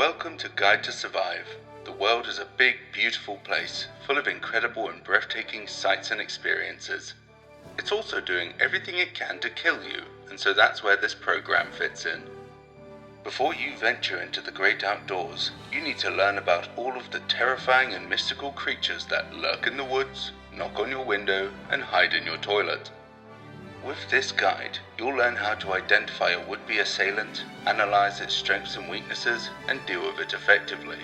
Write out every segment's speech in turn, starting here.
Welcome to Guide to Survive. The world is a big, beautiful place, full of incredible and breathtaking sights and experiences. It's also doing everything it can to kill you, and so that's where this program fits in. Before you venture into the great outdoors, you need to learn about all of the terrifying and mystical creatures that lurk in the woods, knock on your window, and hide in your toilet. With this guide, you'll learn how to identify a would-be assailant, analyze its strengths and weaknesses, and deal with it effectively.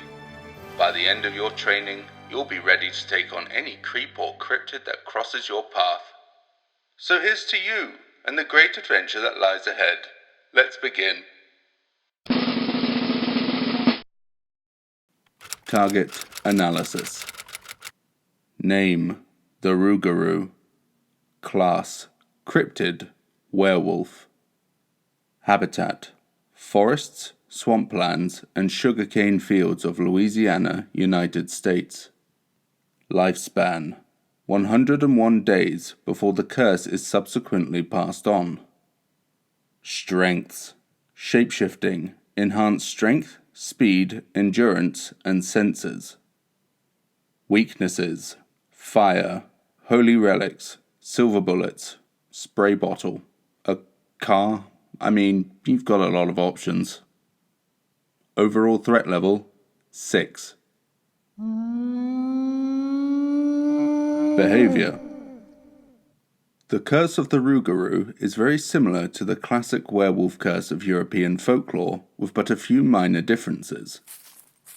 By the end of your training, you'll be ready to take on any creep or cryptid that crosses your path. So here's to you, and the great adventure that lies ahead. Let's begin. Target analysis. Name: the Rougarou. Class: cryptid, werewolf. Habitat: forests, swamplands, and sugarcane fields of Louisiana, United States. Lifespan: 101 days before the curse is subsequently passed on. Strengths: shapeshifting, enhanced strength, speed, endurance, and senses. Weaknesses: fire, holy relics, silver bullets, spray bottle, a car. You've got a lot of options. Overall threat level: 6. Behavior. The curse of the Rougarou is very similar to the classic werewolf curse of European folklore, with but a few minor differences.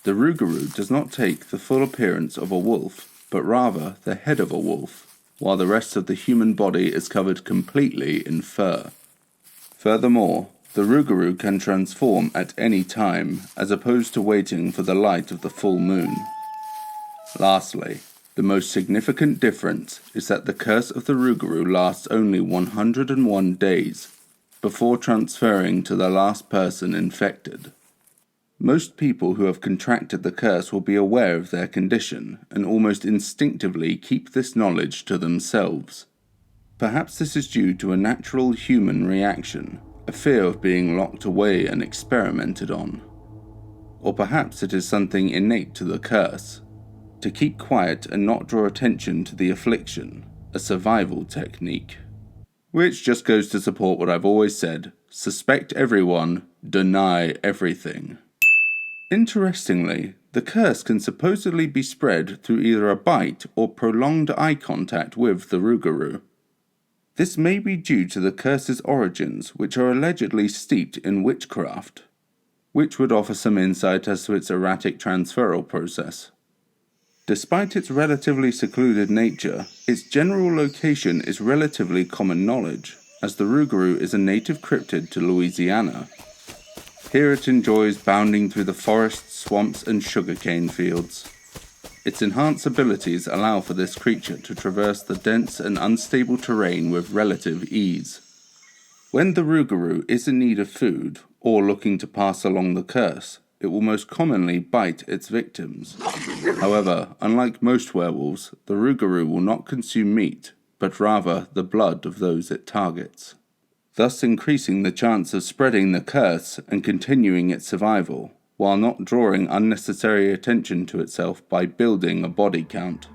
The Rougarou does not take the full appearance of a wolf, but rather the head of a wolf, while the rest of the human body is covered completely in fur. Furthermore, the Rougarou can transform at any time, as opposed to waiting for the light of the full moon. Lastly, the most significant difference is that the curse of the Rougarou lasts only 101 days, before transferring to the last person infected. Most people who have contracted the curse will be aware of their condition, and almost instinctively keep this knowledge to themselves. Perhaps this is due to a natural human reaction, a fear of being locked away and experimented on. Or perhaps it is something innate to the curse, to keep quiet and not draw attention to the affliction, a survival technique. Which just goes to support what I've always said: suspect everyone, deny everything. Interestingly, the curse can supposedly be spread through either a bite or prolonged eye contact with the Rougarou. This may be due to the curse's origins, which are allegedly steeped in witchcraft, which would offer some insight as to its erratic transferal process. Despite its relatively secluded nature, its general location is relatively common knowledge, as the Rougarou is a native cryptid to Louisiana. Here it enjoys bounding through the forests, swamps, and sugarcane fields. Its enhanced abilities allow for this creature to traverse the dense and unstable terrain with relative ease. When the Rougarou is in need of food, or looking to pass along the curse, it will most commonly bite its victims. However, unlike most werewolves, the Rougarou will not consume meat, but rather the blood of those it targets, thus increasing the chance of spreading the curse and continuing its survival, while not drawing unnecessary attention to itself by building a body count.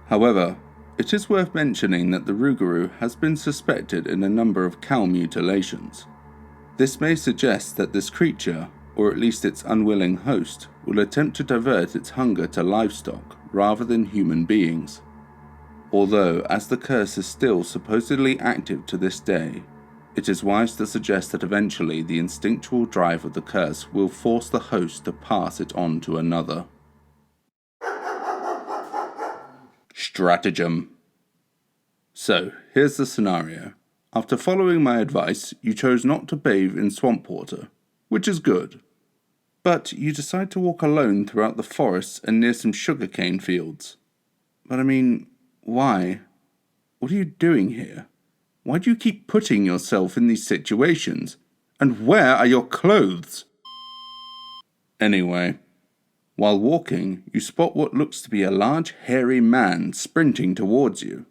However, it is worth mentioning that the Rougarou has been suspected in a number of cow mutilations. This may suggest that this creature, or at least its unwilling host, will attempt to divert its hunger to livestock rather than human beings. Although, as the curse is still supposedly active to this day, it is wise to suggest that eventually the instinctual drive of the curse will force the host to pass it on to another. Stratagem. So, here's the scenario. After following my advice, you chose not to bathe in swamp water, which is good. But you decide to walk alone throughout the forests and near some sugarcane fields. But why? What are you doing here? Why do you keep putting yourself in these situations? And where are your clothes? Anyway, while walking, you spot what looks to be a large, hairy man sprinting towards you.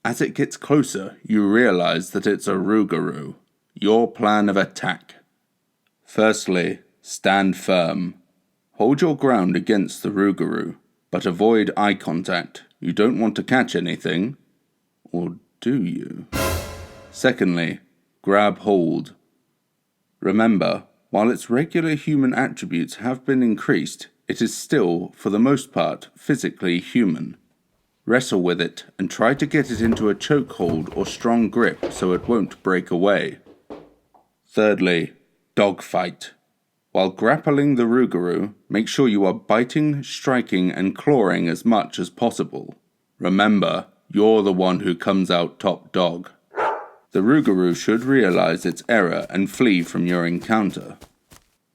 As it gets closer, you realize that it's a Rougarou, your plan of attack. Firstly, Stand firm. Hold your ground against the Rougarou, but avoid eye contact. You don't want to catch anything. Or do you? Secondly, grab hold. Remember, while its regular human attributes have been increased, it is still, for the most part, physically human. Wrestle with it and try to get it into a chokehold or strong grip so it won't break away. Thirdly, dogfight. While grappling the Rougarou, make sure you are biting, striking and clawing as much as possible. Remember, you're the one who comes out top dog. The Rougarou should realize its error and flee from your encounter.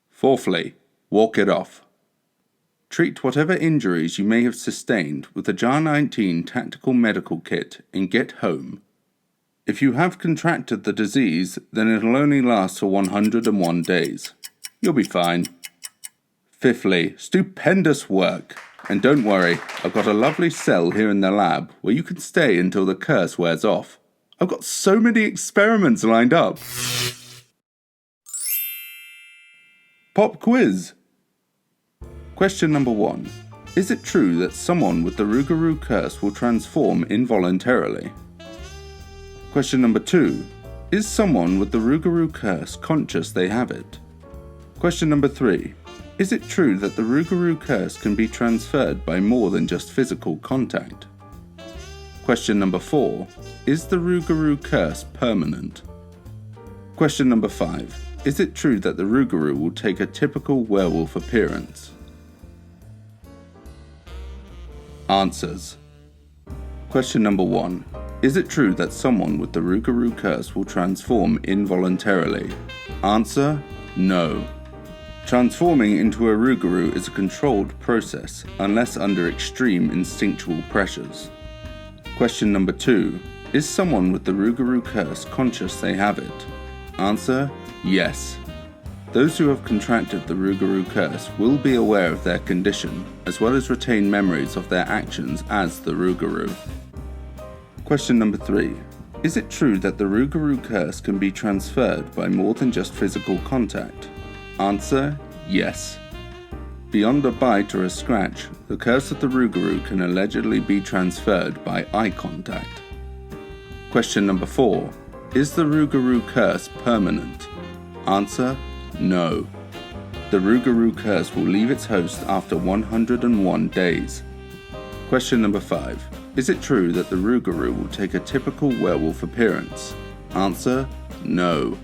Fourthly, walk it off. Treat whatever injuries you may have sustained with the JAR 19 Tactical Medical Kit and get home. If you have contracted the disease, then it'll only last for 101 days. You'll be fine. Fifthly, stupendous work. And don't worry, I've got a lovely cell here in the lab where you can stay until the curse wears off. I've got so many experiments lined up. Pop quiz. Question number 1. Is it true that someone with the Rougarou curse will transform involuntarily? Question number 2. Is someone with the Rougarou curse conscious they have it? Question number 3. Is it true that the Rougarou curse can be transferred by more than just physical contact? Question number 4. Is the Rougarou curse permanent? Question number 5. Is it true that the Rougarou will take a typical werewolf appearance? Answers. Question number 1. Is it true that someone with the Rougarou curse will transform involuntarily? Answer. No. Transforming into a Rougarou is a controlled process, unless under extreme instinctual pressures. Question number 2. Is someone with the Rougarou curse conscious they have it? Answer. Yes. Those who have contracted the Rougarou curse will be aware of their condition, as well as retain memories of their actions as the Rougarou. Question number 3. Is it true that the Rougarou curse can be transferred by more than just physical contact? Answer. Yes. Beyond a bite or a scratch, the curse of the Rougarou can allegedly be transferred by eye contact. Question number 4. Is the Rougarou curse permanent? Answer. No. The Rougarou curse will leave its host after 101 days. Question number 5. Is it true that the Rougarou will take a typical werewolf appearance? Answer. No.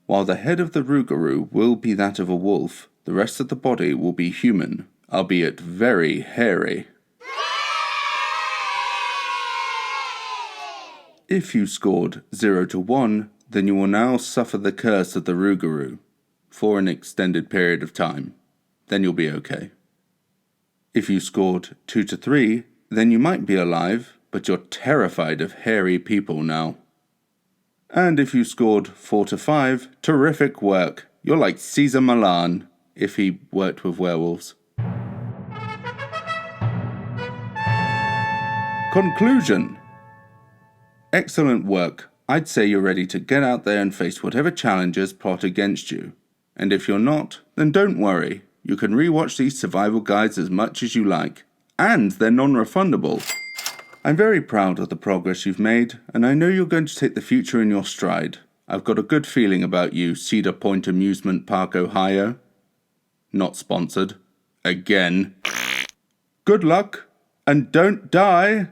While the head of the Rougarou will be that of a wolf, the rest of the body will be human, albeit very hairy. If you scored 0 to 1, then you will now suffer the curse of the Rougarou for an extended period of time. Then you'll be okay. If you scored 2 to 3, then you might be alive, but you're terrified of hairy people now. And if you scored 4 to 5, terrific work. You're like Caesar Milan, if he worked with werewolves. Conclusion. Excellent work. I'd say you're ready to get out there and face whatever challenges plot against you. And if you're not, then don't worry. You can rewatch these survival guides as much as you like. And they're non-refundable. I'm very proud of the progress you've made, and I know you're going to take the future in your stride. I've got a good feeling about you, Cedar Point Amusement Park, Ohio. Not sponsored. Again. Good luck, and don't die!